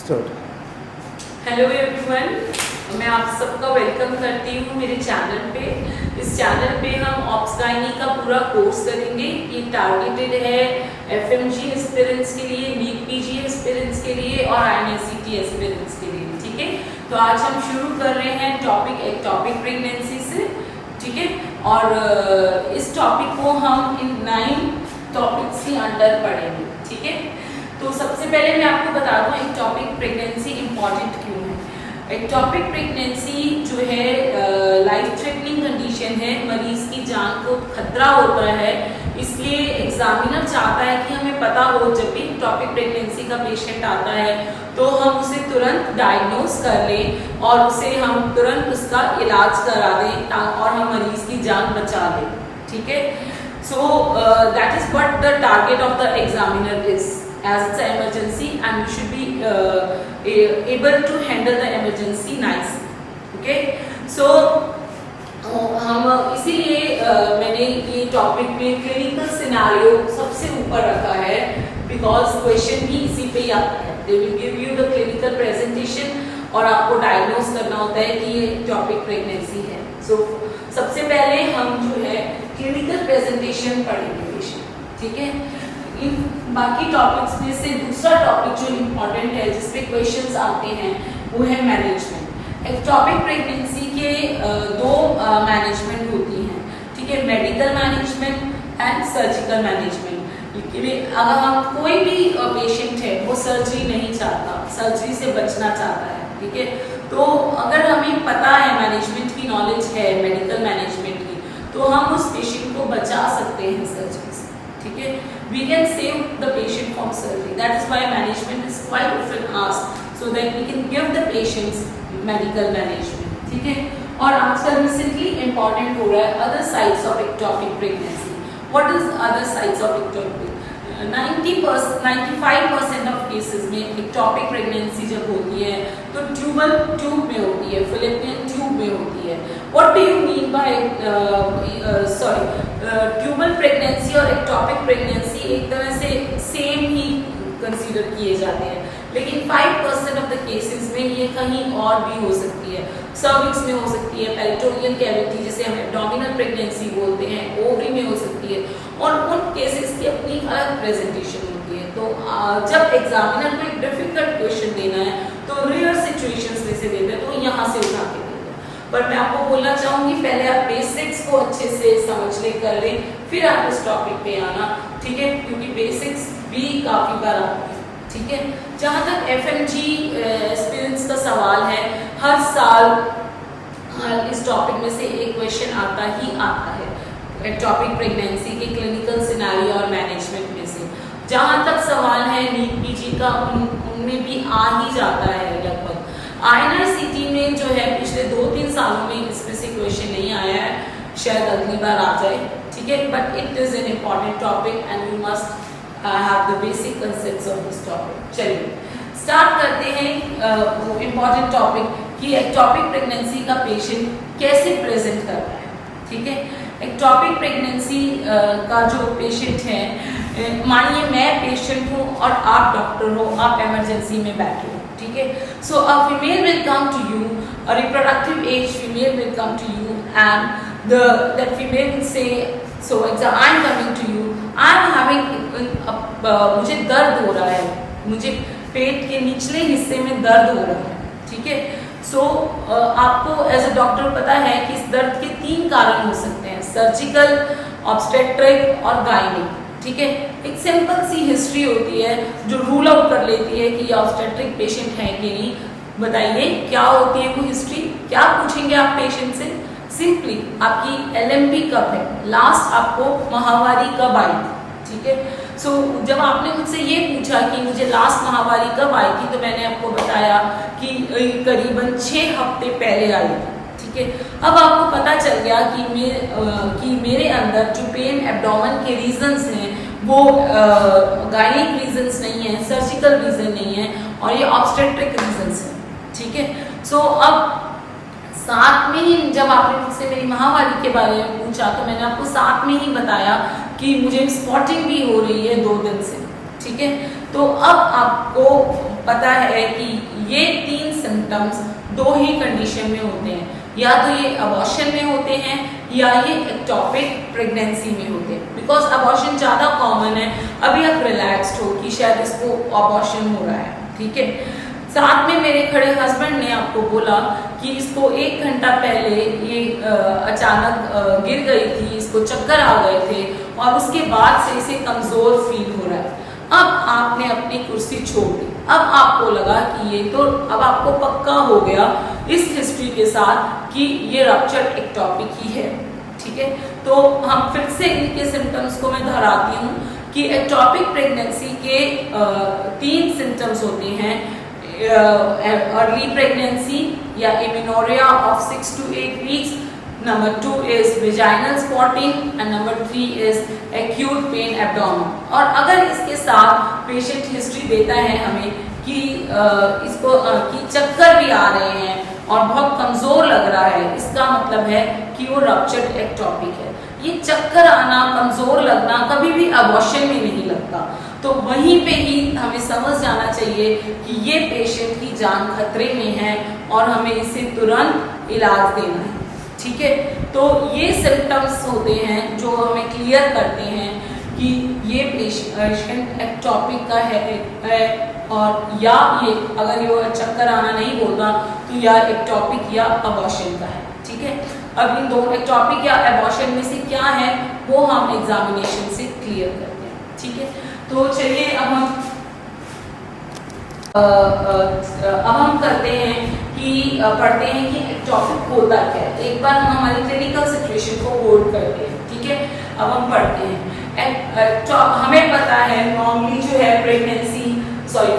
Start. Hello everyone, मैं आप सबका वेलकम करती हूँ मेरे चैनल पे। इस चैनल पे हम ऑप्स गायनी का पूरा कोर्स करेंगे। ये टारगेटेड है एफएमजी एस्पिरेंट्स के लिए, नीट पीजी एस्पिरेंट्स के लिए और आईएनएससीटी एस्पिरेंट्स के लिए। ठीक है, तो आज हम शुरू कर रहे हैं टॉपिक प्रेगनेंसी से। ठीक है, और इस टॉपिक को हम इन 9 टॉपिक्स के अंडर पढ़ेंगे। ठीक है, तो सबसे पहले मैं आपको बता दूं एक्टॉपिक प्रेगनेंसी इम्पॉर्टेंट क्यों है। एक्टॉपिक प्रेगनेंसी जो है लाइफ थ्रेटनिंग कंडीशन है, मरीज की जान को खतरा होता है, इसलिए एग्जामिनर चाहता है कि हमें पता हो जब भी एक्टॉपिक प्रेगनेंसी का पेशेंट आता है तो हम उसे तुरंत डायग्नोस कर लें और उसे हम तुरंत उसका इलाज करा दें और हम मरीज की जान बचा लें। ठीक है, so that is what the target of the examiner is, as it's an emergency and you should be able to handle the emergency nicely. Okay, so हम इसीलिए मैंने ये टॉपिक में क्लिनिकल सिनेरियो सबसे ऊपर रखा है, बिकॉज क्वेश्चन भी इसी पे ही आता है। They will give you the clinical presentation और आपको डायग्नोस करना होता है कि ये टॉपिक प्रेगनेंसी है। सो सबसे पहले हम जो है क्लिनिकल प्रेजेंटेशन पढ़ेंगे पेशेंट। ठीक है, इन बाकी टॉपिक्स में से दूसरा टॉपिक जो इम्पोर्टेंट है जिसपे क्वेश्चंस आते हैं वो है मैनेजमेंट। एक्टॉपिक प्रेगनेंसी के दो मैनेजमेंट होती हैं। ठीक है, medical management and surgical management. अगर हम कोई भी पेशेंट है वो सर्जरी नहीं चाहता, सर्जरी से बचना चाहता है, ठीक है, तो अगर हमें पता है, मैनेजमेंट की नॉलेज है, मेडिकल मैनेजमेंट की, तो हम उस पेशेंट को बचा सकते हैं सर्जरी से। ठीक है, we can save the patient from surgery. That is why management is quite often asked, so that we can give the patients medical management. ठीक है, और आजकल recently important हो रहा है other sides of ectopic pregnancy. What is other sides of ectopic? 95% of cases में ectopic pregnancy जब होती है तो ट्यूबल ट्यूब में होती है, फिलिपियन ट्यूब में होती है। What do you mean by tubal pregnancy और ectopic pregnancy एक तरह से सेम ही कंसीडर किए जाते हैं, लेकिन 5% ऑफ द केसेस में ये कहीं और भी हो सकती है। सर्विक्स में हो सकती है, पेरिटोनियल कैविटी जिसे हम एब्डोमिनल प्रेगनेंसी बोलते हैं, ओवरी में हो सकती है, और उन केसेस की अपनी अलग प्रेजेंटेशन होती है। तो जब एग्जामिनर को एक डिफिकल्ट क्वेश्चन देना है तो रेयर सिचुएशंस में से देते हैं, तो यहाँ से उठा के देते हैं। पर मैं आपको बोलना चाहूँगी पहले आप बेसिक्स को अच्छे से समझ ले, कर लें, फिर आप इस टॉपिक पे आना। ठीक है, क्योंकि बेसिक्स भी काफ़ी बार आती है। ठीक है, जहाँ तक एफएमजी एस्पिरेंट्स का सवाल है, हर साल इस टॉपिक में से एक क्वेश्चन आता ही आता है एक्टॉपिक प्रेगनेंसी के क्लिनिकल सिनेरियो और मैनेजमेंट में से। जहाँ तक सवाल है नीट पीजी का, उनमें भी आ ही जाता है लगभग। आईएनआईसीटी में जो है पिछले 2-3 सालों में इसमें से क्वेश्चन नहीं आया है, शायद अगली बार आ जाए। ठीक है, but it is an important topic and you must have the basic concepts of this topic. चलिए स्टार्ट करते हैं वो इम्पॉर्टेंट टॉपिक कि एक्टॉपिक प्रेगनेंसी का पेशेंट कैसे प्रेजेंट करता है। ठीक है, एक्टॉपिक प्रेगनेंसी का जो पेशेंट है, मानिए मैं पेशेंट हूँ और आप डॉक्टर हो, आप इमरजेंसी में बैठे हो। ठीक है, so a female will come to you, a reproductive age female will come to you and that female will say, so I am coming to you, I am having मुझे दर्द हो रहा है, मुझे पेट के निचले हिस्से में दर्द हो रहा है। ठीक है, सो आपको एज अ डॉक्टर पता है कि इस दर्द के 3 कारण हो सकते हैं, सर्जिकल, ऑब्स्टेट्रिक और गायनिक। ठीक है, एक सिंपल सी हिस्ट्री होती है जो रूल आउट कर लेती है कि ये ऑब्स्टेट्रिक पेशेंट है कि नहीं। बताइए क्या होती है वो हिस्ट्री, क्या पूछेंगे आप पेशेंट से? सिंपली आपकी एलएमपी कब है, लास्ट आपको माहवारी कब आई थी। ठीक है, सो जब आपने मुझसे ये पूछा कि मुझे लास्ट माहवारी कब आई थी, तो मैंने आपको बताया कि करीबन 6 हफ्ते पहले आई थी। ठीक है, अब आपको पता चल गया कि मेरे अंदर जो पेन एब्डोमेन के रीजंस हैं वो गायनिक रीजंस नहीं है, सर्जिकल रीजन नहीं है, और ये ऑब्स्टेट्रिक रीजंस हैं। ठीक है, सो अब साथ में ही जब आपने मुझसे मेरी माहवारी के बारे में पूछा तो मैंने आपको साथ में ही बताया कि मुझे स्पॉटिंग भी हो रही है 2 दिन से। ठीक है, तो अब आपको पता है कि ये 3 सिम्टम्स 2 ही कंडीशन में होते हैं, या तो ये अबॉर्शन में होते हैं या ये एक्टोपिक प्रेगनेंसी में होते हैं। बिकॉज अबॉर्शन ज़्यादा कॉमन है, अभी आप रिलैक्स्ड हो कि शायद इसको अबॉर्शन हो रहा है, ठीक है। साथ में मेरे खड़े हस्बैंड ने आपको बोला कि इसको 1 घंटा पहले ये अचानक गिर गई थी, इसको चक्कर आ गए थे और उसके बाद से इसे कमज़ोर फील हो रहा है। अब आपने अपनी कुर्सी छोड़ दी, अब आपको लगा कि ये तो अब आपको पक्का हो गया इस हिस्ट्री के साथ कि ये रप्चर्ड एक्टोपिक ही है, ठीक है। तो हम फिर से इनके सिम्टम्स को मैं दोहराती हूँ कि एक्टोपिक प्रेगनेंसी के 3 सिम्टम्स होते हैं, अर्ली प्रेगनेंसी या amenorrhoea of 6 to 8 weeks, number 2 is vaginal spotting and number 3 is acute pain abdomen। और अगर इसके साथ पेशेंट हिस्ट्री देता है हमें कि इसको कि चक्कर भी आ रहे हैं और बहुत कमज़ोर लग रहा है, इसका मतलब है कि वो रप्चर्ड एक्टोपिक है। ये चक्कर आना, कमज़ोर लगना कभी भी अबॉर्शन में नहीं लगता, तो वहीं पे ही हमें समझ जाना चाहिए कि ये पेशेंट की जान खतरे में है और हमें इसे तुरंत इलाज देना है, ठीक है। तो ये सिम्टम्स होते हैं जो हमें क्लियर करते हैं कि ये पेशेंट एक्टोपिक का है और या ये अगर ये चक्कर आना नहीं बोलता तो या एक्टोपिक या अबॉर्शन का है, ठीक है। अब इन दोनों एक्टोपिक या अबॉर्शन में से क्या है वो हम एग्जामिनेशन से क्लियर करते हैं, ठीक है। तो चलिए अब हम करते हैं कि पढ़ते हैं कि एक्टोपिक होता क्या है। एक बार हम हमारी क्लिनिकल सिचुएशन को होल्ड करते हैं, ठीक है। अब हम पढ़ते हैं हमें पता है नॉर्मली जो है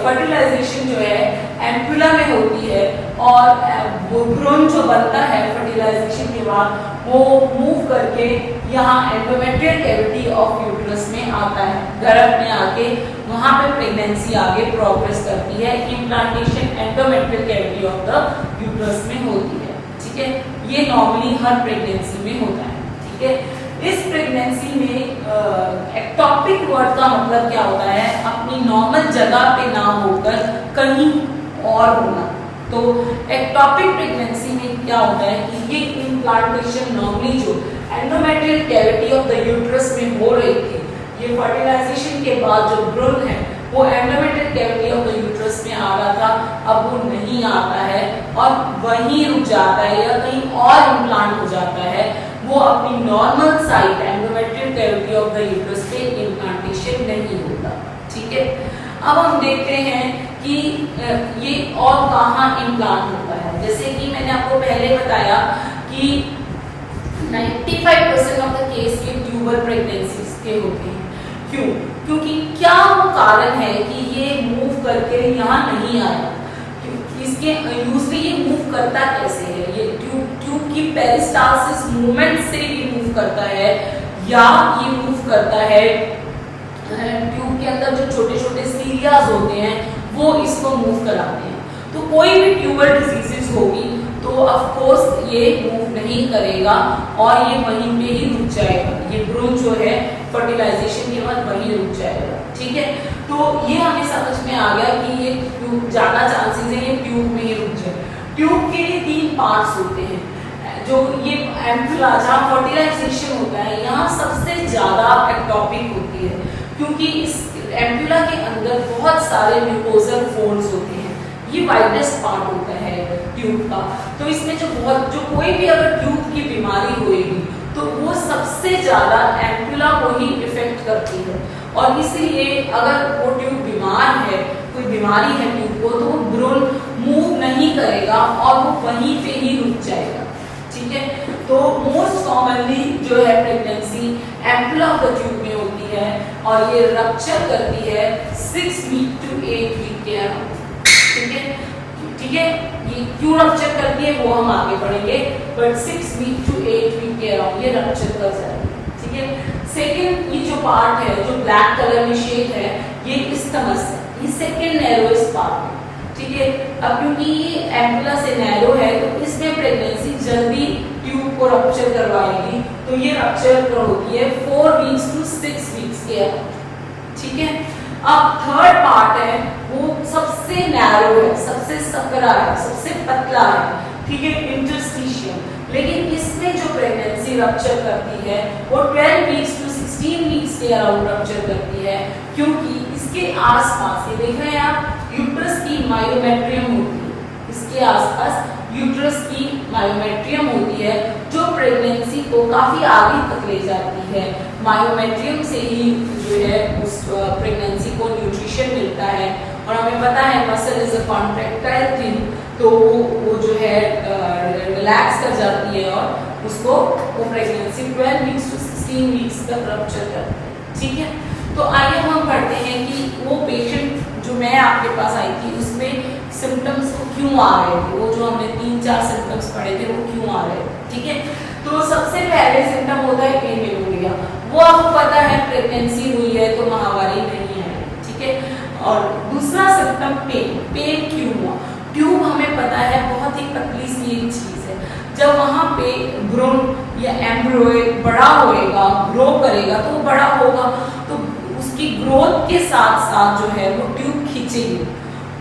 फर्टिलाइजेशन जो है एम्पुला में होती है और वो भ्रूण जो बनता है फर्टिलाइजेशन के बाद वो मूव करके यहाँ एंडोमेट्रियल कैविटी ऑफ यूट्रस में आता है, गर्भ में आके वहाँ पे प्रेगनेंसी आगे प्रोग्रेस करती है। Implantation endometrial cavity of the uterus में होती है, ठीक है। ये नॉर्मली हर प्रेगनेंसी में होता है, ठीक है। इस प्रेगनेंसी में एक्टोपिक वर्ड का मतलब क्या होता है, अपनी नॉर्मल जगह पे ना होकर कहीं और होना। तो एक्टोपिक प्रेगनेंसी में क्या होता है कि ये इम्प्लांटेशन नॉर्मली जो endometrial cavity of the uterus में हो रही थी, ये फर्टिलाइजेशन के बाद जो भ्रूण है वो endometrial cavity of the uterus में आ रहा था, अब वो नहीं आता है और वहीं रुक जाता है या कहीं और इम्प्लांट हो जाता है। वो अपनी normal site endometrial cavity of the uterus पे इम्प्लांटेशन नहीं होता, ठीक है। अब हम देखते हैं कि ये और कहाँ इम्प्लांट होता है। जैसे कि मैंने आपको पहले बताया कि 95% ऑफ द केस ये ट्यूबल प्रेगनेंसीज के होते हैं। क्यों? क्योंकि क्या वो कारण है कि ये मूव करके यहाँ नहीं आया। इसके यूजली ये मूव करता कैसे है, ये ट्यूब की पेरिस्टालसिस मूवमेंट से ये मूव करता है या ये मूव करता है ट्यूब के अंदर जो छोटे छोटे सीरियाज होते हैं वो इसको मूव कराते हैं। तो कोई भी ट्यूबल डिजीजेस होगी तो ऑफ कोर्स ये मूव नहीं करेगा और ये वहीं पे ही रुक जाएगा। ये भ्रूण जो है फर्टिलाइजेशन के बाद वहीं रुक जाएगा, ठीक है। तो ये हमें समझ में आ गया कि ये ट्यूब ज्यादा चांसेस है ये ट्यूब में ही रुक जाए। ट्यूब के 3 पार्ट्स होते हैं। जो ये एम्पुला जहाँ फर्टिलाइजेशन होता है यहाँ सबसे ज्यादा एक्टोपिक होती है, क्योंकि इस एम्पुला के अंदर बहुत सारे म्यूकोजल फोल्ड्स होते हैं। ये वाइडेस्ट पार्ट होता है ट्यूब का। तो इसमें जो कोई भी अगर ट्यूब की बीमारी होगी तो वो सबसे ज्यादा एम्पुला को ही इफेक्ट करती है और इसलिए अगर वो ट्यूब बीमार है, कोई बीमारी है ट्यूब को, तो वो भ्रूण मूव नहीं करेगा और वो वहीं पे ही रुक जाएगा, ठीक है। तो मोस्ट कॉमनली जो है pregnancy ampulla of the tube में होती है और ये रप्चर करती है 6 वीक to 8 वीक के अराउंड, ठीक है, ठीक है। ये क्यों रप्चर करती है वो हम आगे पढ़ेंगे, बट 6 वीक to 8 वीक के अराउंड ये रप्चर कर जाएगी, ठीक है। सेकेंड ये जो पार्ट है जो ब्लैक कलर में शेड है ये इस्टमस है, ये सेकेंड नैरोएस्ट पार्ट है, ठीक है। अब क्योंकि ये एम्पुला से नैरो है तो इसमें प्रेगनेंसी जल्दी ट्यूब को रप्चर करवाएगी, तो ये रप्चर होती है 4 वीक्स to 6 वीक्स के अराउंड, ठीक है। अब थर्ड पार्ट है वो सबसे नैरो है, सबसे सकरा है, सबसे पतला है, ठीक है, इंटरस्टिशियम। लेकिन इसमें जो प्रेगनेंसी रप्चर करती है वो 12 वीक्स टू 16 वीक्स के अराउंड रप्चर करती है, क्योंकि इसके आसपास, ये देख रहे हैं आप, यूट्रस की मायोमेट्रियम होती है, इसके आसपास यूट्रस की मायोमेट्रियम होती है जो प्रेगनेंसी को काफी आगे तक ले जाती है। मायोमेट्रियम से ही जो है उस प्रेगनेंसी को न्यूट्रिशन मिलता है, और हमें पता है muscle is a contractile thing, तो वो जो है रिलैक्स कर जाती है और उसको वो प्रेगनेंसी 12 वीक्स टू 16 वीक्स तक रप्चर करती है, ठीक है। तो आइए हम पढ़ते हैं कि वो पेशेंट जो मैं आपके पास आई थी उसमें सिम्टम्स क्यों आ रहे थे, वो जो हमने 3-4 सिम्टम्स पढ़े थे वो क्यों आ रहे थे, ठीक है। तो सबसे पहले सिम्टम होता है एमेनोरिया, वो आपको पता है प्रेगनेंसी हुई है तो महावारी नहीं है, ठीक है। और दूसरा सिम्टम पेन, पेन क्यों हुआ, ट्यूब हमें पता है बहुत ही पतली सी एक चीज है, जब वहां पे भ्रूण या एम्ब्रियो बड़ा होएगा, ग्रो करेगा तो वो बड़ा होगा, तो उसकी ग्रोथ के साथ साथ जो है वो ट्यूब खींचेगी,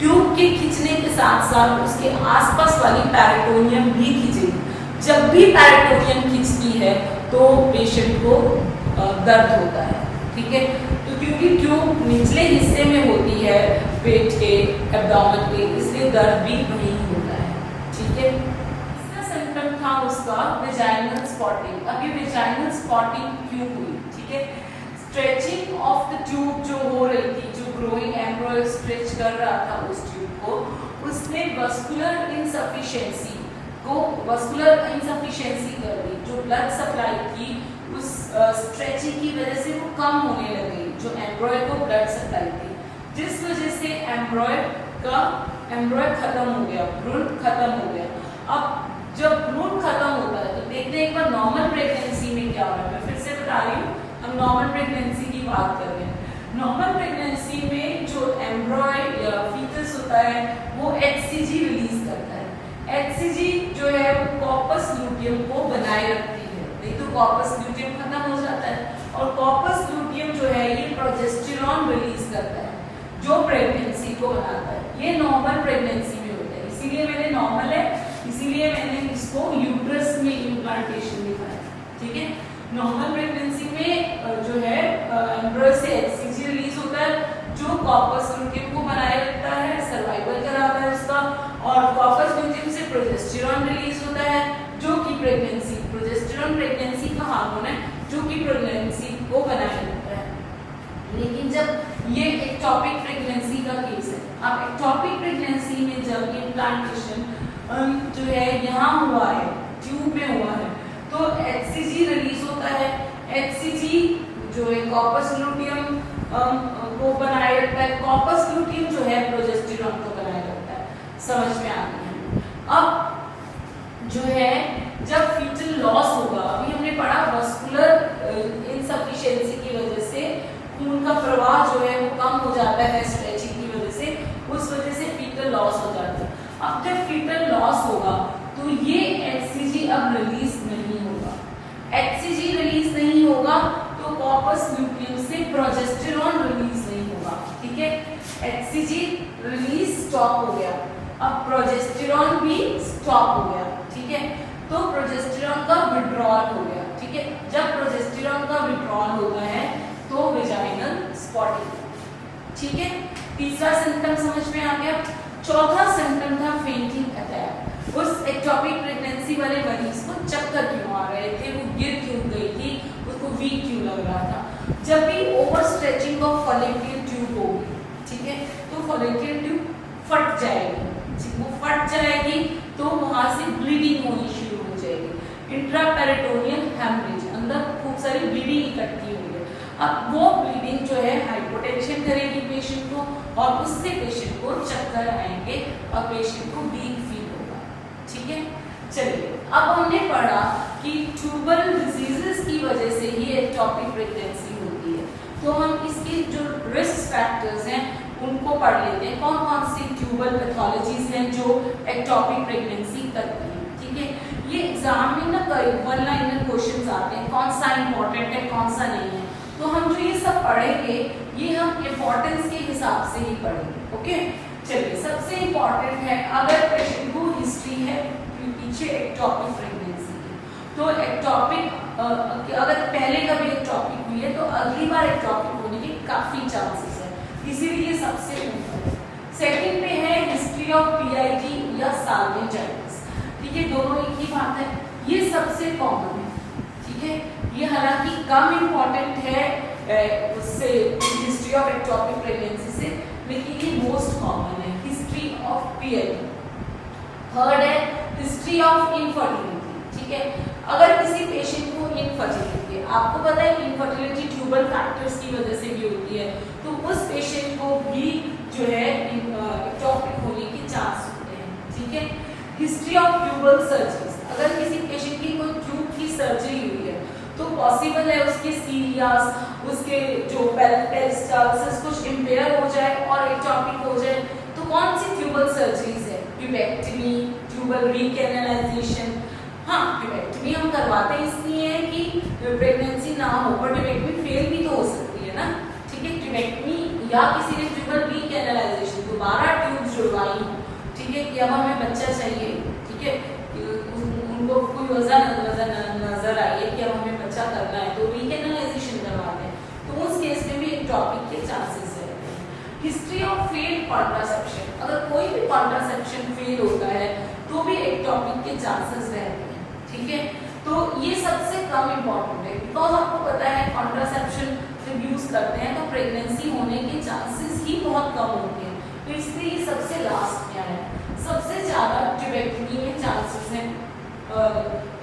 ट्यूब के खींचने के साथ साथ उसके आसपास वाली पेरिटोनियम भी खींचेगी। जब भी पेरिटोनियम खींचती है तो पेशेंट को दर्द होता है, ठीक है। तो क्योंकि ट्यूब निचले हिस्से में होती है पेट के, एब्डोमेन के, इसलिए दर्द भी वहीं होता है, ठीक है। इसका सिम्टम था उसका वेजाइनल स्पॉटिंग। अब ये वेजाइनल स्पॉटिंग क्यों हुई, ठीक है। स्ट्रेचिंग ऑफ द ट्यूब जो हो रही थी, जो ग्रोइंग एम्ब्रियो स्ट्रेच कर रहा था उस ट्यूब को, उसने वस्कुलर इनसफिशिएंसी कर दी, जो ब्लड सप्लाई थी उस स्ट्रेचिंग की वजह से वो कम होने लगी, जो एम्ब्रियो को ब्लड सप्लाई थी, जिस वजह से एम्ब्रियो खत्म हो गया, भ्रूण खत्म हो गया। अब जब भ्रूण खत्म होता है तो देखते हैं एक बार नॉर्मल प्रेगनेंसी में क्या हो रहा है। मैं फिर से बता रही हूँ, हम नॉर्मल प्रेगनेंसी की बात कर रहे हैं। नॉर्मल प्रेगनेंसी में जो एम्ब्रियो या फीटस होता है वो HCG रिलीज करता है। HCG जो है वो कॉर्पस ल्यूटियम को बनाए रखती है, नहीं तो कॉर्पस ल्यूटियम खत्म हो जाता है, और कॉर्पस ल्यूटियम जो है ये प्रोजेस्टेरॉन रिलीज करता है जो प्रेगनेंसी को बनाता है। ये नॉर्मल प्रेगनेंसी में होता है, इसीलिए मैंने नॉर्मल है, इसीलिए मैंने इसको यूट्रस में इम्प्लांटेशन दिखाया, ठीक है। नॉर्मल प्रेगनेंसी में जो है एम्ब्रियो से HCG रिलीज होता है जो कॉर्पस ल्यूटियम को बनाए रखता है, सर्वाइवल कराता है उसका, और कॉर्पस ल्यूटियम से प्रोजेस्टेरॉन रिलीज होता है जो कि प्रोजेस्टेरॉन प्रेगनेंसी का हार्मोन है जो कि प्रेगनेंसी को बनाए रखता है। लेकिन जब ये एक्टोपिक प्रेगनेंसी का केस है, अब एक्टोपिक प्रेगनेंसी में जब इम्प्लांटेशन जो है यहाँ हुआ है, ट्यूब में हुआ है, तो HCG रिलीज होता है। HCG जो है कॉर्पस ल्यूटियम को बनाए रखता है, कॉर्पस ल्यूटियम जो है प्रोजेस्टेरॉन को बनाए रखता है। समझ में आ गया है। अब जो है जब फीटल लॉस होगा, अभी हमने पढ़ा वस्कुलर इनसफिशिएंसी की वजह से खून का प्रवाह जो है वो कम हो जाता है स्ट्रेचिंग की वजह से, उस वजह से फीटल लॉस हो जाता है। अब जब फीटल लॉस होगा तो ये HCG अब रिलीज नहीं होगा। HCG रिलीज नहीं होगा तो कॉर्पस ल्यूटियम से प्रोजेस्टेरॉन रिलीज नहीं होगा, ठीक है। HCG रिलीज स्टॉप हो गया, अब प्रोजेस्टेरॉन भी स्टॉप हो गया, ठीक है। तो प्रोजेस्टेरॉन का विड्रॉल हो गया, ठीक है। जब प्रोजेस्टेरॉन का विड्रॉल होता है तो वेजाइनल स्पॉटिंग, ठीक है। तीसरा सिम्टम समझ में आ गया। चौथा सिम्टम था फेंटिंग अटैक। उस एक्टोपिक प्रेगनेंसी वाले मरीज को चक्कर क्यों आ रहे थे, वो गिर क्यों गई थी, उसको वीक क्यों लग रहा था। जब भी over stretching of follicular tube होगी, ठीक है, तो फॉलिक्यूलर ट्यूब फट जाएगी, वो फट जाएगी तो वहां से ब्लीडिंग होनी शुरू हो जाएगी, इंट्रापेरिटोनियल हेमरेज, अंदर खूब सारी ब्लीडिंग इकट्ठी हुई है। अब वो ब्लीडिंग जो है हाइपोटेंशन करेगी पेशेंट को, और उससे पेशेंट को चक्कर आएंगे और पेशेंट को वीक फील होगा, ठीक है। चलिए, अब हमने पढ़ा कि ट्यूबल डिजीजेस की वजह से ही एक्टोपिक प्रेगनेंसी होती है, तो हम इसके जो रिस्क फैक्टर्स हैं उनको पढ़ लेते हैं। कौन कौन सी ट्यूबल पैथोलॉजीज हैं जो एक्टोपिक प्रेगनेंसी करती हैं, ठीक है। ये एग्जाम में ना कई वन लाइनर क्वेश्चंस आते हैं, कौन सा इंपॉर्टेंट है कौन सा नहीं है। तो हम जो ये सब पढ़ेंगे ये हम इम्पोर्टेंस के हिसाब से ही पढ़ेंगे। ओके, चलिए सबसे इम्पोर्टेंट है, अगर पेशेंट को हिस्ट्री है पीछे एक्टोपिक प्रेगनेंसी की, तो एक्टोपिक अगर पहले कभी एक्टोपिक हुई है तो अगली बार एक्टोपिक होने के काफी चांसेस है, इसीलिए ये सबसे ऊपर है। सेकंड पे है हिस्ट्री ऑफ पीआईडी या साल्विंजाइटिस। ठीक है, दोनों एक ही बात है, ये सबसे कॉमन है। ठीक है, ये हालांकि कम इम्पोर्टेंट है उससे हिस्ट्री ऑफ एक्टोपिक प्रेगनेंसी से, लेकिन ये मोस्ट कॉमन है हिस्ट्री ऑफ पीआईडी। थर्ड है हिस्ट्री ऑफ इनफर्टिलिटी। ठीक है, अगर किसी पेशेंट को इनफर्टिलिटी है, आपको पता है इनफर्टिलिटी ट्यूबल फैक्टर्स की वजह से भी होती है, तो उस पेशेंट को भी जो है एक्टोपिक होने के चांस होते हैं। ठीक है, हिस्ट्री ऑफ ट्यूबल सर्जरीज, अगर किसी पेशेंट की कोई ट्यूब की सर्जरी हुई है तो पॉसिबल है उसके सीरियास, उसके जो पेरिस्टालसिस कुछ इम्पेयर हो जाए और एक्टोपिक हो जाए। तो कौन सी ट्यूबल सर्जरीज है? Tubectomy, tubal recanalisation. हाँ, ट्यूबेक्टमी हम करवाते हैं इसलिए है कि प्रेगनेंसी ना हो, पर ट्यूबेक्टमी फेल भी तो हो सकती है ना। ठीक है, ट्यूबेक्टमी या किसी ने ट्यूबल रिकैनालाइजेशन दोबारा ट्यूब जुड़वाई हो, ठीक है, कि अब हमें बच्चा चाहिए, ठीक है, उनको कोई वजह नजर आई है कि अब हमें बच्चा करना है, तो रिकैनालाइजेशन करवाते हैं, तो उस केस में भी एक्टोपिक के चांसेस रहते हैं। हिस्ट्री ऑफ फेल्ड कॉन्ट्रासेप्शन, अगर कोई भी कॉन्ट्रासेप्शन फेल होता है तो भी एक्टोपिक के चांसेस रहते हैं। ठीक है, तो ये सबसे कम इम्पोर्टेंट है, बिकॉज आपको पता है कॉन्ट्रासेप्शन जब यूज करते हैं तो प्रेगनेंसी होने के चांसेस ही बहुत कम होते हैं, तो इसलिए ये सबसे लास्ट में आया। सबसे ज्यादा ट्यूबेक्टमी में चांसेस हैं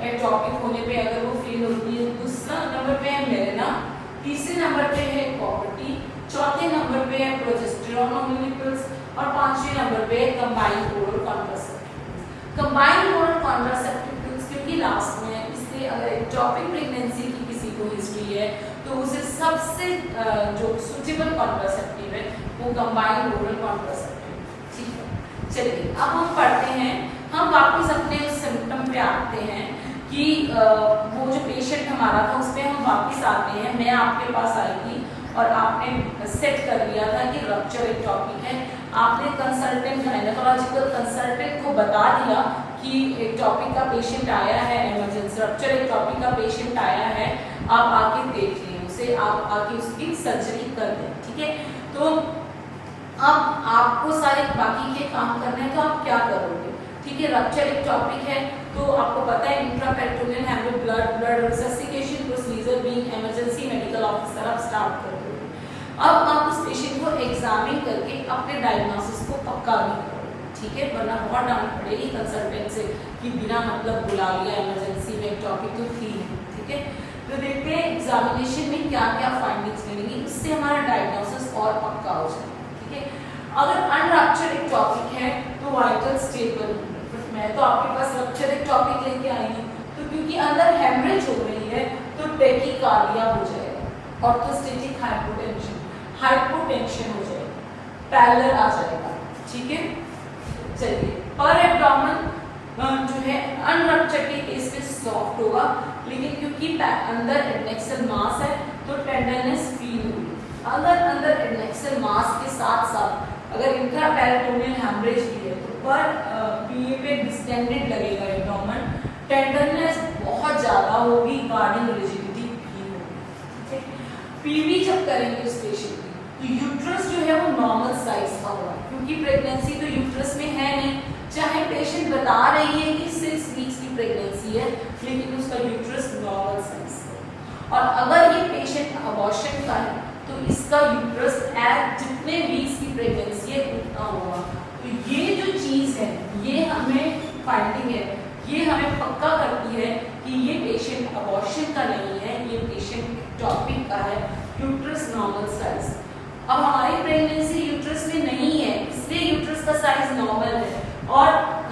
एक्टोपिक होने पे अगर वो फेल होती है। दूसरा नंबर पे है मेरेना, तीसरे नंबर पे है कॉपर्टी, चौथे नंबर पे है प्रोजेस्टेरॉन ऑर्गेनिकल्स और पांचवें नंबर पे है combined oral contraceptives. Combined oral contraceptives क्योंकि लास्ट में है, इसलिए अगर एक्टोपिक प्रेगनेंसी की किसी को हिस्ट्री है तो उसे सबसे जो सुटेबल कॉन्ट्रासेप्टिव है वो कंबाइंड ओरल कॉन्ट्रासेप्टिव। ठीक है, चलिए अब हम पढ़ते हैं, हम वापस अपने उस सिम्टम पे आते हैं कि वो जो पेशेंट हमारा था उस पर हम वापस आते हैं। मैं आपके पास आई थी और आपने सेट कर लिया था कि रप्चर एक्टोपिक है, आपने कंसल्टेंट गायनेकोलॉजिकल कंसल्टेंट को बता दिया कि एक्टोपिक का पेशेंट आया है, इमरजेंसी रप्चर एक्टोपिक का पेशेंट आया है, आप आके देख लें उसे, आप आके उसकी सर्जरी कर दें। ठीक है, तो अब आपको सारे बाकी के काम करने हैं, तो आप क्या करोगे? ठीक है, रप्चर एक्टोपिक है तो आपको पता है intraperitoneal haemorrhage, blood resuscitation procedure being emergency medical officer आप स्टार्ट कर दोगे। अब आप उस पेशेंट को एग्जामिन करके अपने डायग्नोसिस को पक्का भी करोगे। ठीक है, वरना बहुत डांट पड़ेगी कंसल्टेंट से कि बिना मतलब बुला लिया इमरजेंसी में एक्टोपिक तो थी। ठीक है, तो देखते हैं एग्जामिनेशन में क्या क्या फाइंडिंग्स मिलेंगी, इससे हमारा डायग्नोसिस और पक्का हो जाएगा। ठीक है, अगर अनरप्चर एक्टोपिक है तो वाइटल स्टेबल, मैं तो आपके पास रप्चर एक्टोपिक लेके आई हूँ, तो क्योंकि अंदर हेमरेज हो रही है तो टेकिकार्डिया हो जाएगा, ऑर्थोस्टेटिक हाइपोटेंशन हो जाएगा, पैरेलल आ जाएगा। ठीक है, चलिए पर एब्डोमेन जो है अनरप्चर के केस में सॉफ्ट होगा, लेकिन क्योंकि अंदर एडनेक्सल मास है तो टेंडरनेस फील होगी। अगर अंदर एडनेक्सल मास के साथ साथ अगर इंट्रापेरिटोनियल हेमरेज भी है तो पर पीए पे डिस्टेंडेड लगेगा एब्डोमेन, टेंडरनेस बहुत ज्यादा होगी, गार्डिंग रिजिडिटी भी होगी। ठीक है, पीवी जब करेंगे उस पेशेंट की तो यूट्रस जो है वो नॉर्मल साइज का होगा, क्योंकि प्रेगनेंसी तो यूट्रस में है नहीं, चाहे पेशेंट बता रही है कि 6 वीक्स की प्रेगनेंसी है लेकिन उसका यूट्रस नॉर्मल साइज है। और अगर ये पेशेंट अबॉर्शन का है तो इसका यूट्रस एट जितने वीक्स की प्रेगनेंसी है उतना होगा। तो ये जो चीज है, ये हमें फाइंडिंग है, ये हमें पक्का करती है कि ये पेशेंट अबॉर्शन का नहीं है, ये पेशेंट एक्टोपिक का है, यूट्रस नॉर्मल साइज। अब हमारी प्रेगनेंसी यूट्रस में नहीं है, इसलिए यूट्रस का साइज नॉर्मल है। और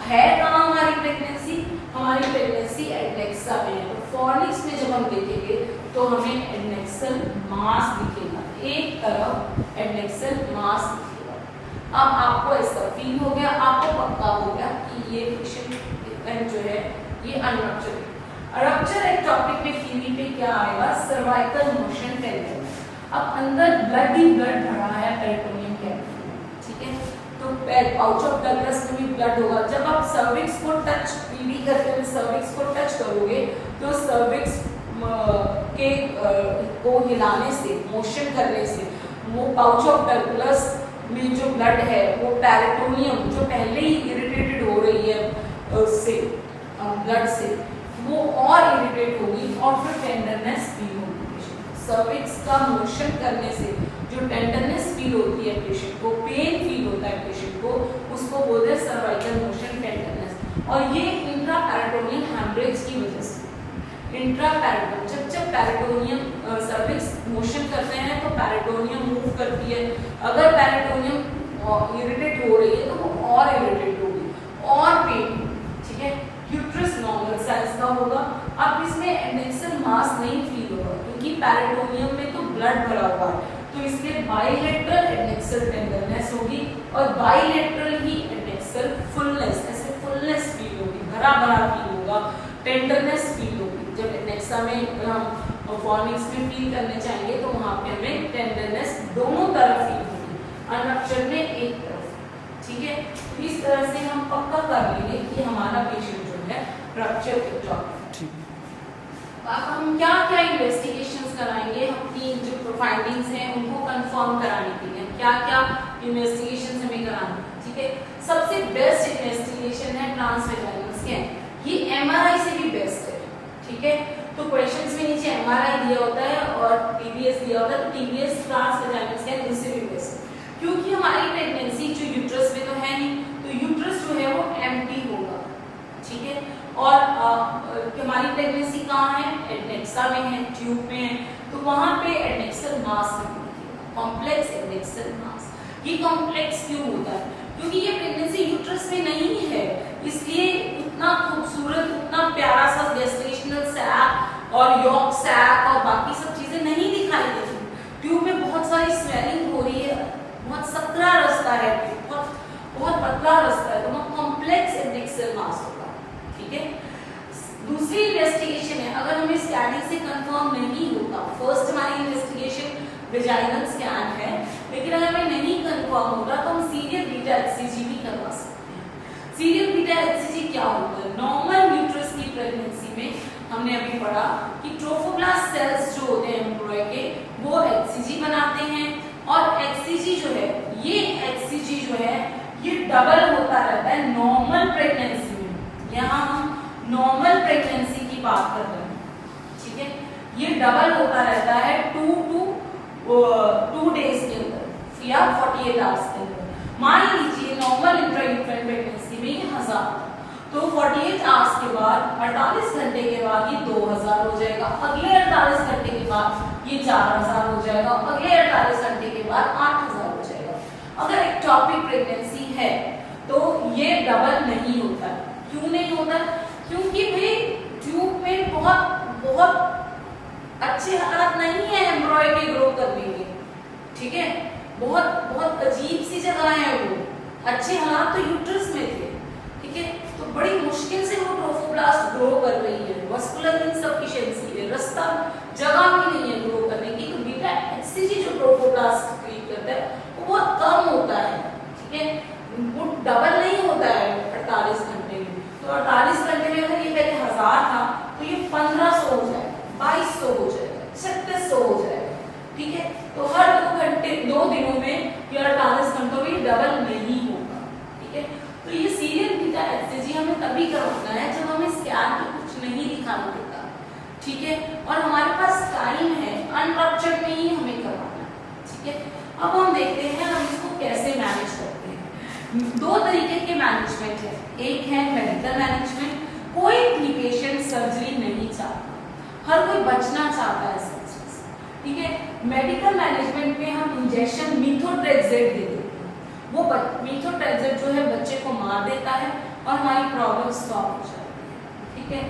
है कहाँ हमारी प्रेगनेंसी? हमारी प्रेगनेंसी एडनेक्सा में है। तो फॉर्निक्स में जब हम देखेंगे तो हमें एडनेक्सल मास दिखेगा, एक तरफ एडनेक्सल मास दिखेगा। अब आपको ऐसा फील हो गया, आपको पक्का हो गया कि ये पेशेंट जो है ये अनरप्चर है। रप्चर एक्टोपिक में पीवी पे क्या आएगा? Cervical motion tenderness. अब अंदर ब्लड ही ब्लड भरा है पेरिटोनियम कैविटी, ठीक है। तो पाउच ऑफ डगलस में भी ब्लड होगा। जब आप सर्विक्स को टच पीडी करते हुए सर्विक्स को टच करोगे तो सर्विक्स के को हिलाने से, मोशन करने से वो पाउच ऑफ डगलस में जो ब्लड है वो पेरिटोनियम जो पहले ही इरिटेटेड हो रही है उससे ब्लड से, वो और इरिटेट होगी और फिर टेंडरनेस फील होगी। सर्विक्स का मोशन करने से जो टेंडरनेस फील होती है पेशेंट को, पेन फील होता है पेशेंट को, उसको बोलते हैं सर्वाइकल मोशन टेंडरनेस। और ये इंट्रा पेरिटोनियल हेमरेज की वजह से, इंट्रा पेरिटोनियम जब पेरिटोनियम सर्विक्स मोशन करते हैं तो पेरिटोनियम मूव करती है। अगर पेरिटोनियम इरिटेट हो रही है तो वो और इरिटेट होगी और पेन, ठीक है। यूट्रस नॉर्मल साइज का होगा। अब इसमें एडनेक्सल मास नहीं फील होगा क्योंकि पेरिटोनियम में तो ब्लड भरा हुआ है, तो इसलिए बाइलेटरल एडनेक्सल टेंडरनेस होगी और बाइलेटरल ही एडनेक्सल फुलनेस, ऐसे फुलनेस फील होगी, भरा भरा फील होगा, टेंडरनेस फील होगी। जब एडनेक्सा में हम फॉर्निक्स में फील करने चाहेंगे तो वहां पे हमें टेंडरनेस दोनों तरफ फील होगी, अनरप्चर में एक तरफ, ठीक है। तो इस तरह से हम पक्का कर लेंगे कि हमारा पेशेंट जो है रप्चर एक्टोपिक। अब हम क्या क्या इन्वेस्टिगेशंस कराएंगे अपनी जो फाइंडिंग्स हैं उनको कंफर्म कराने के लिए, क्या क्या इन्वेस्टिगेशंस हमें करानी, ठीक है। सबसे बेस्ट इन्वेस्टिगेशन है ट्रांसवेजाइनल स्कैन, ये एमआरआई से भी बेस्ट है, ठीक है। तो क्वेश्चंस में नीचे एमआरआई दिया होता है और टीबीएस दिया होता है, तो टीबीएस ट्रांसवेजाइनल स्कैन इससे भी बेस्ट है क्योंकि हमारी प्रेगनेंसी जो यूट्रस में तो है नहीं, तो यूट्रस जो है वो एम्प्टी होगा, ठीक है। और हमारी प्रेगनेंसी कहाँ है, एडनेक्सा में है, ट्यूब में है, तो वहां पे एडनेक्सल मास कॉम्प्लेक्स एडनेक्सल मास। ये कॉम्प्लेक्स क्यों होता है, क्योंकि ये प्रेगनेंसी यूट्रस में नहीं है, इसलिए उतना खूबसूरत, उतना प्यारा सा गेस्टेशनल सैक और यॉर्क सैक और बाकी सब चीजें नहीं दिखाई देती। ट्यूब में बहुत सारी स्वेलिंग हो रही है, बहुत सकरा रास्ता है, बहुत पतला रास्ता है, तो वहाँ कॉम्प्लेक्स एडनेक्सल मास होगा, ठीक है। दूसरी इन्वेस्टिगेशन है, अगर हमें स्कैनिंग से कंफर्म नहीं होता, फर्स्ट हमारी इन्वेस्टिगेशन वेजाइनल स्कैन है, लेकिन अगर हमें नहीं कंफर्म होता तो हम सीरियल बीटा एचसीजी भी करवा सकते हैं। सीरियल बीटा एचसीजी क्या होता है, नॉर्मल यूट्रस की प्रेगनेंसी में हमने अभी पढ़ा कि ट्रोफोब्लास्ट सेल्स जो होते हैं एम्ब्रॉय के वो एचसीजी बनाते हैं और एचसीजी जो है, ये एचसीजी जो है ये डबल होता रहता है नॉर्मल प्रेगनेंसी में। यहाँ हम नॉर्मल प्रेगनेंसी की बात कर रहे हैं, ठीक है। ये डबल होता रहता है 2 डेज के अंदर या 48 आवर्स के अंदर। मान लीजिए नॉर्मल इंट्रायूटेराइन प्रेगनेंसी में ये 1000, तो 48 आवर्स के बाद 48 घंटे के बाद ये 2000 हो जाएगा, अगले 48 घंटे के बाद ये 4000 हो जाएगा, अगले 48 घंटे के बाद 8000 हो जाएगा। अगर एक्टोपिक प्रेगनेंसी है तो ये डबल नहीं होता। क्यों नहीं होता, क्योंकि भाई ट्यूब में बहुत अच्छे हालात नहीं है एम्ब्रॉय के ग्रो करने के, ठीक है। बहुत अजीब सी जगह है वो, अच्छे हालात तो यूट्रस में थे, ठीक है। तो बड़ी मुश्किल से वो ट्रोफोब्लास्ट ग्रो कर रही है, मस्कुलर इनसफिशिएंसी है, रास्ता जगह भी नहीं है ग्रो करने की। तो बीटा एचसीजी जो ट्रोफोब्लास्ट क्रिएट करता है वो बहुत कम होता है, ठीक है। वो डबल नहीं होता है 48 घंटे में। तो 48 घंटे में अगर ये पहले 1000 था तो ये 1500 हो जाएगा, 2200 हो जाएगा, 3600 हो जाएगा, ठीक है। तो हर 2 दिनों में ये 48 घंटों में डबल नहीं होगा, ठीक है। तो ये सीरियल बीटा एचसीजी हमें तभी करवाना है जब हमें स्कैन में कुछ नहीं दिखाई देता, ठीक है, और हमारे पास टाइम है, अनरप्चर्ड में ही हमें करवाना है, ठीक है। अब हम देखते हैं हम इसको कैसे मैनेज करते हैं। 2 तरीके के मैनेजमेंट है, एक है मेडिकल मैनेजमेंट। कोई भी पेशेंट सर्जरी नहीं चाहता, हर कोई बचना चाहता है सर्जरी से, ठीक है। मेडिकल मैनेजमेंट में हम इंजेक्शन मीथोट्रेक्सेट दे देते हैं, वो मीथोट्रेक्सेट जो है बच्चे को मार देता है और हमारी प्रॉब्लम स्टॉप हो जाती है, ठीक है।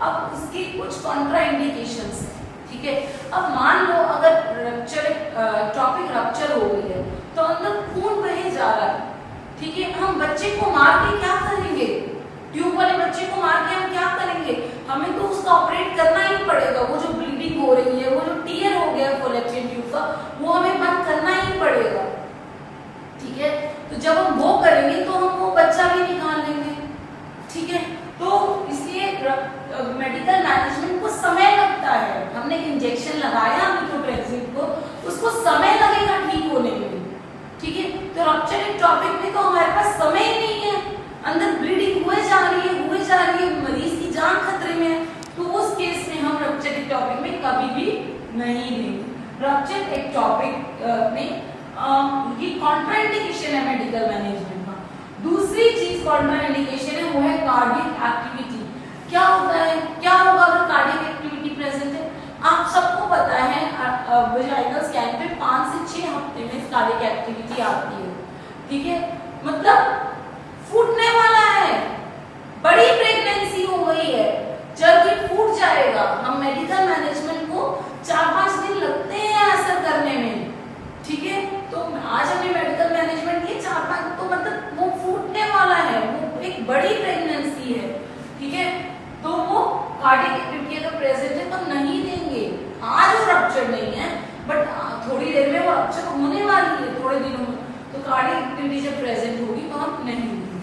अब इसकी कुछ कॉन्ट्राइंडिकेशंस है, ठीक है। अब मान लो अगर टॉपिक रप्चर हो गई है तो अंदर खून बहे जा रहा है, ठीक है। हम बच्चे को मार के क्या करेंगे, ट्यूब वाले बच्चे को मार के हम क्या करेंगे, हमें तो उसका ऑपरेट करना ही पड़ेगा। वो जो ब्लीडिंग हो रही है, वो जो टीयर हो गया फॉलोपियन ट्यूब का, वो मेडिकल मैनेजमेंट को समय लगता है। हमने इंजेक्शन लगाया मीथोट्रेक्सिन को, उसको समय लगेगा ठीक होने में, ठीक है। तो रप्चर एक्टोपिक में तो हमारे पास समय ही नहीं है, अंदर ब्लीडिंग हुए जा रही है, मरीज की जान खतरे में है, तो उस केस में हम रप्चर एक्टोपिक में कभी भी नहीं देंगे। रप्चर एक्टोपिक में ये कॉन्ट्राइंडिकेशन है मेडिकल मैनेजमेंट का। दूसरी चीज कॉन्ट्राइंडिकेशन है वो है कार्डियक एक्टिविटी। क्या होता है, क्या होगा अगर कार्डियक एक्टिविटी प्रेजेंट है? आप सबको पता है वजाइनल स्कैन पे 5 से 6 हफ्ते में कार्डियक एक्टिविटी आती है, ठीक है। मतलब फूटने वाला है, बड़ी प्रेगनेंसी हो गई है, जल्दी फूट जाएगा। हम मेडिकल मैनेजमेंट को 4-5 दिन लगते हैं असर करने में, ठीक है। तो आज हमने मेडिकल मैनेजमेंट की 4-5, तो मतलब वो फूटने वाला है, वो एक बड़ी प्रेगनेंसी है, ठीक है। तो वो कार्डियक एक्टिविटी अगर प्रेजेंट है तो नहीं देंगे। आज वो रप्चर नहीं है, बट थोड़ी देर में वो रप्चर होने वाली है, थोड़े दिनों में, तो कार्डियक एक्टिविटी जब प्रेजेंट होगी तो हम नहीं देंगे।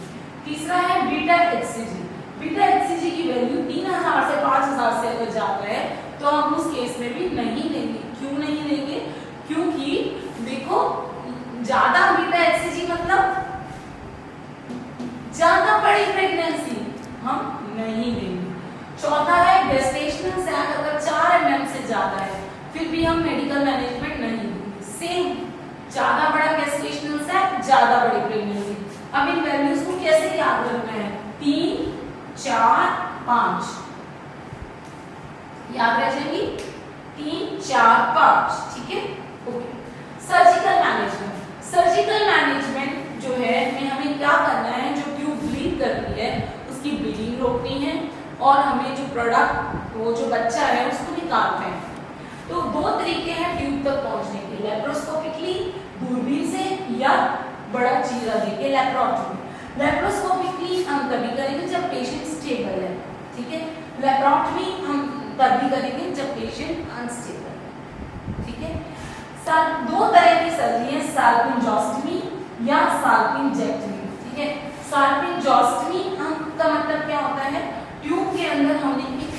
तीसरा है बीटा एचसीजी। बीटा एचसीजी की वैल्यू 3000 से 5000 से अगर जाता है तो हम उस केस में भी नहीं लेंगे। क्यों नहीं लेंगे? क्योंकि देखो ज्यादा बीटा एचसीजी मतलब ज्यादा बड़ी प्रेगनेंसी, हम नहीं देंगे। चौथा है गेस्टेशनल सैक, अगर 4 mm से ज्यादा है फिर भी हम मेडिकल मैनेजमेंट नहीं देंगे। सेम, ज्यादा बड़ा गेस्टेशनल सैक, ज्यादा बड़ी प्रेगनेंसी। अब इन वैल्यूज को कैसे याद रखना है? 3, 4, 5 याद रह जाएगी, 3, 4, 5, ठीक है, okay. Surgical management. Surgical management जो है में हमें क्या करना है, जो ट्यूब ब्लीड करती है उसकी ब्लीडिंग रोकनी है और हमें जो प्रोडक्ट, वो जो बच्चा है उसको निकालना है। तो 2 तरीके हैं ट्यूब तक पहुंचने के, लेप्रोस्कोपिकली दूरबीन से या बड़ा चीरा देके लेप्रोटमी। लेप्रोस्कोपिकली हम तभी करेंगे जब पेशेंट स्टेबल है, ठीक है। लेप्रोटमी हम तभी करेंगे जब पेशेंट अनस्टेबल है, ठीक है। 2 तरह की सर्जरी है, साल्पिंजोस्टमी या साल्पिंजेक्टमी, ठीक है। साल्पिंजोस्टमी का मतलब क्या होता है? ट्यूब के अंदर हमने एक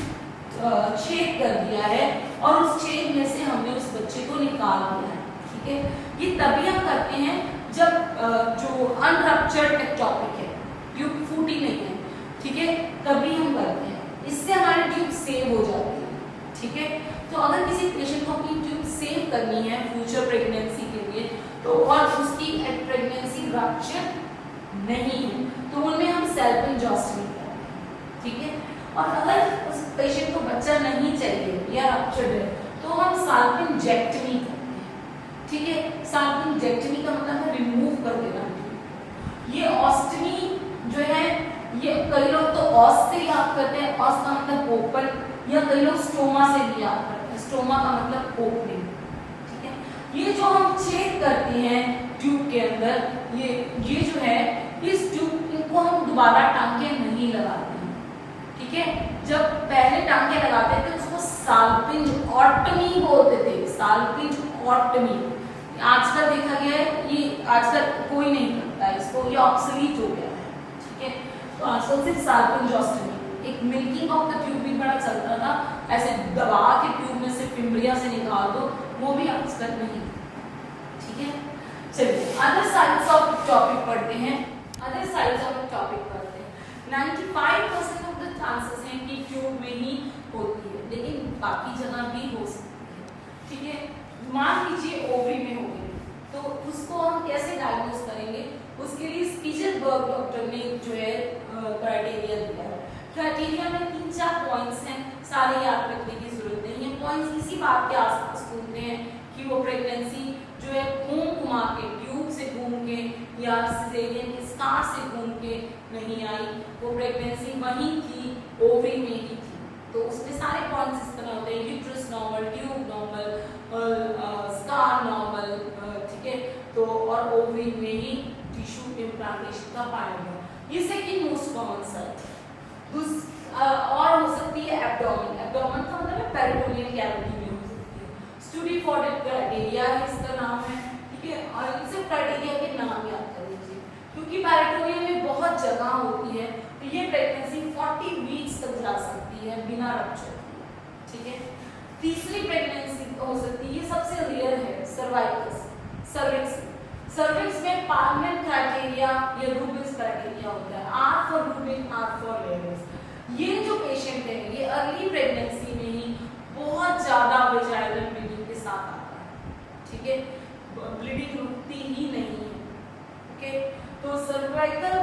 छेद कर दिया है और उस छेद में से हमने उस बच्चे को निकाल दिया है, ठीक है। ये तभी हम करते हैं जब जो अनरप्चर्ड एक्टोपिक है, ट्यूब फूटी नहीं है, ठीक है, तभी हम करते हैं। इससे हमारी ट्यूब सेव हो जाती है, ठीक है। तो अगर किसी पेशेंट को अपनी ट्यूब सेव करनी है फ्यूचर प्रेगनेंसी के लिए, तो और उसकी प्रेगनेंसी रप्चर नहीं है, तो उनमें हम साल्पिंजोस्टमी करते हैं, ठीक है। और अगर उस पेशेंट को बच्चा नहीं चाहिए या रप्चर्ड है तो हम साल्पिंजेक्टमी करते हैं, ठीक है। साल्पिंजेक्टमी का मतलब है रिमूव कर देना। ये ऑस्टमी जो है, ये कई लोग तो ऑस से याद करते हैं, ऑस का मतलब ओपन, या कई लोग स्टोमा से भी याद करते हैं, स्टोमा का मतलब ओपनिंग, ठीक है। ये जो हम छेद करते हैं ट्यूब के अंदर, ये जो है, इस ट्यूब को हम दोबारा टांके नहीं लगाते हैं, ठीक है। जब पहले टांके लगाते थे उसको साल्पिंजोटमी बोलते थे, साल्पिंजोटमी। आजकल देखा गया है ये आजकल कोई नहीं करता है इसको, ये ऑब्सोलीट हो गया है, ठीक है। तो आजकल सिर्फ साल्पिंजोस्टमी, एक मिल्किंग ऑफ द ट्यूब भी बड़ा चलता था, ऐसे दबा के ट्यूब में से फिम्ब्रिया से निकाल दो, वो भी आजकल नहीं, ठीक है। चलिए अदर साइड्स ऑफ टॉपिक पढ़ते हैं। अदर साइड्स ऑफ टॉपिक पढ़ते हैं। 95% ऑफ द चांसेस हैं कि ट्यूब में ही होती है, लेकिन बाकी जगह भी हो सकती है, ठीक है। मान लीजिए ओवरी में हो गई, तो उसको हम कैसे डायग्नोज करेंगे? उसके लिए स्पीचबर्ग डॉक्टर ने जो है क्राइटेरिया दिया है। क्राइटेरिया में 3-4 पॉइंट्स हैं, सारे याद रखने की जरूरत नहीं है। पॉइंट्स इसी बात के आसपास घूमते हैं कि वो प्रेगनेंसी जो है घूमा के, ट्यूब से घूम के या सिजेरियन के स्कार से घूम के नहीं आई, वो प्रेगनेंसी वहीं थी, ओवरी में ही थी। तो उसमें सारे पॉइंट्स इस तरह होते हैं, uterus normal, tube normal, scar normal, ठीक है। तो और ओवरी में ही टिश्यू इम्प्लांटेशन का पाया गया, ये सेकंड मोस्ट कॉमन साइट। और हो सकती है एब्डोमेन। एब्डोमेन का मतलब है पेरिटोनियल कैविटी में हो सकती है। स्टूडिफोर्डेड क्राइटेरिया है इसका नाम है, ठीक है। और इनसे क्राइटेरिया के नाम याद कर लीजिए, क्योंकि पेरिटोनियल में बहुत जगह होती है, तो ये प्रेगनेंसी 40 वीक्स तक जा सकती सकती है बिना रप्चर किए, ठीक है। तीसरी प्रेगनेंसी हो सकती है, ये सबसे रियर है, सर्विक्स। सर्विक्स में पार्टमेंट क्राइटेरिया या रूबिन्स क्राइटेरिया होता है, R for Rubin, R for layers. ये जो पेशेंट है ये अर्ली प्रेगनेंसी में ही बहुत ज्यादा वेजाइनल ब्लीडिंग के साथ आता है, ठीक है, ब्लीडिंग रुकती ही नहीं है, ओके। तो सर्वाइकल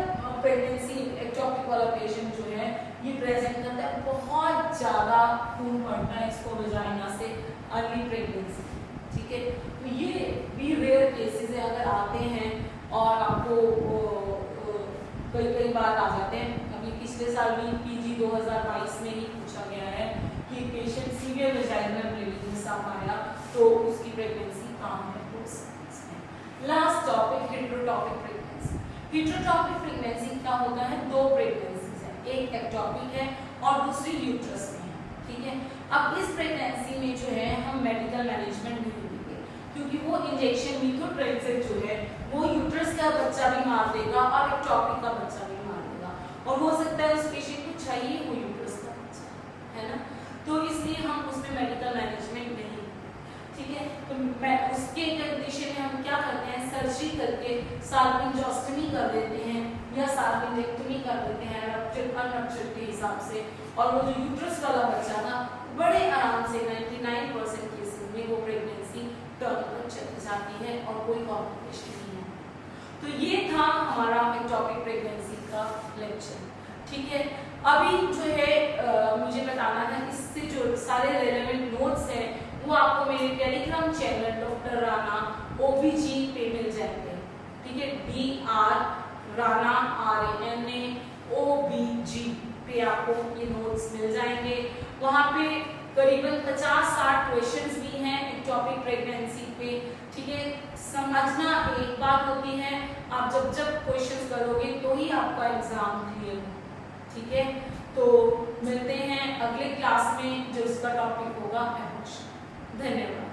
प्रेगनेंसी एक्टोपिक वाला पेशेंट जो है ये प्रेजेंट करता है बहुत ज्यादा खून बढ़ता है इसको वेजाइना से अर्ली प्रेगनेंसी, ठीक है। तो ये भी रेयर केसेस है, अगर आते हैं और आपको कई बार आ जाते हैं। अभी पिछले साल भी पीजी 2022 में ही पूछा गया है कि पेशेंट सीवियर वेजाइनल ब्लीडिंग के साथ आया तो उसकी प्रेगनेंसी कहाँ है। Last topic heterotopic pregnancy. Heterotopic pregnancy क्या होता है, दो प्रेगनेंसीज है, एक एक्टोपिक है और दूसरी यूट्रस में है, ठीक है। अब इस प्रेगनेंसी में जो है हम मेडिकल मैनेजमेंट नहीं देंगे क्योंकि वो इंजेक्शन मीथोट्रेक्सेट जो है वो यूट्रस का बच्चा भी मार देगा और एक्टोपिक का बच्चा भी मार देगा, और हो सकता है उस पेशेंट को चाहिए वो यूट्रस का बच्चा, है ना। तो इसलिए हम उसमें मेडिकल मैनेजमेंट नहीं, ठीक है। तो मैं उसके कंडीशन में हम क्या करते हैं, सर्जरी करके साल्पिंजोस्टमी कर देते हैं या साल्पिंजेक्टमी कर देते हैं रप्चर अनरप्चर के हिसाब से, और वो जो यूट्रस वाला बच्चा ना बड़े आराम से 99% केसेस में वो प्रेगनेंसी टर्म पर चली जाती है और कोई कॉम्प्लिकेशन नहीं है। तो ये था हमारा एक्टोपिक प्रेगनेंसी का लेक्चर, ठीक है। अभी जो है मुझे बताना है इससे जो सारे रेलेवेंट नोट्स हैं वो आपको मेरे टेलीग्राम चैनल डॉक्टर राणा ओबीजी पे मिल जाएंगे, ठीक है। DR राणा RANA OBG पे आपको ये नोट्स मिल जाएंगे। वहाँ पे करीबन 50-60 क्वेश्चंस भी हैं एक्टोपिक प्रेगनेंसी पे, ठीक है। समझना एक बात होती है, आप जब क्वेश्चंस करोगे तो ही आपका एग्जाम क्लियर हो, ठीक है। तो मिलते हैं अगले क्लास में जो इसका टॉपिक होगा एबॉर्शन। धन्यवाद।